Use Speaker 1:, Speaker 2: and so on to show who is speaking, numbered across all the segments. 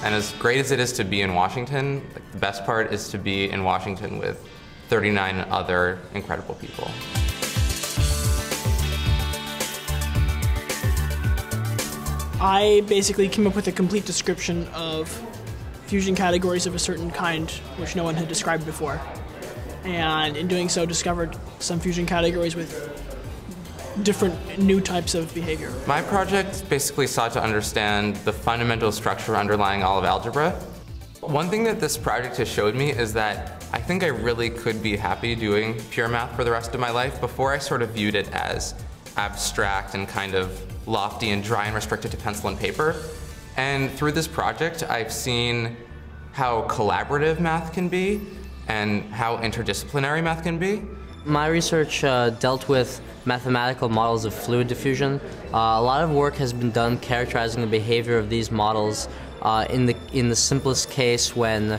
Speaker 1: And as great as it is to be in Washington, the best part is to be in Washington with 39 other incredible people.
Speaker 2: I basically came up with a complete description of fusion categories of a certain kind which no one had described before. And in doing so, discovered some fusion categories with different new types of behavior.
Speaker 1: My project basically sought to understand the fundamental structure underlying all of algebra. One thing that this project has showed me is that I think I really could be happy doing pure math for the rest of my life. Before, I sort of viewed it as abstract and kind of lofty and dry and restricted to pencil and paper. And through this project, I've seen how collaborative math can be and how interdisciplinary math can be.
Speaker 3: My research dealt with mathematical models of fluid diffusion. A lot of work has been done characterizing the behavior of these models in the simplest case, when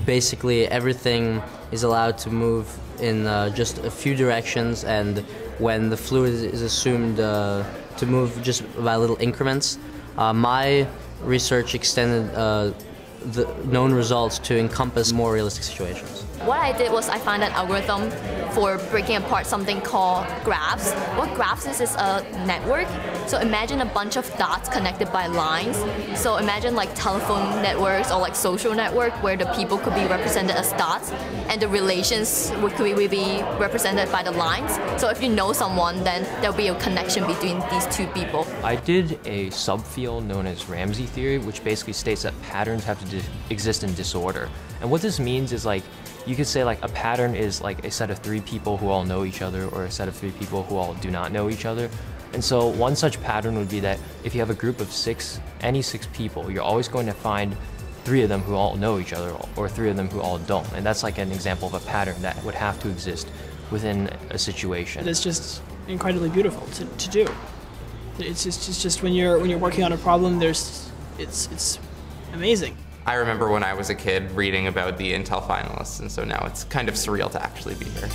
Speaker 3: basically everything is allowed to move in just a few directions, and when the fluid is assumed to move just by little increments. My research extended the known results to encompass more realistic situations.
Speaker 4: What I did was I found an algorithm for breaking apart something called graphs. What graphs is a network. So imagine a bunch of dots connected by lines. So imagine like telephone networks or like social network where the people could be represented as dots and the relations could be represented by the lines. So if you know someone, then there'll be a connection between these two people.
Speaker 5: I did a subfield known as Ramsey theory, which basically states that patterns have to exist in disorder. And what this means is, like, you could say like a pattern is like a set of 3 people who all know each other, or a set of 3 people who all do not know each other. And so one such pattern would be that if you have a group of 6, any 6 people, you're always going to find 3 of them who all know each other, or 3 of them who all don't. And that's like an example of a pattern that would have to exist within a situation.
Speaker 2: It's just incredibly beautiful to do. It's just when you're working on a problem, it's amazing.
Speaker 1: I remember when I was a kid reading about the Intel finalists, and so now it's kind of surreal to actually be here.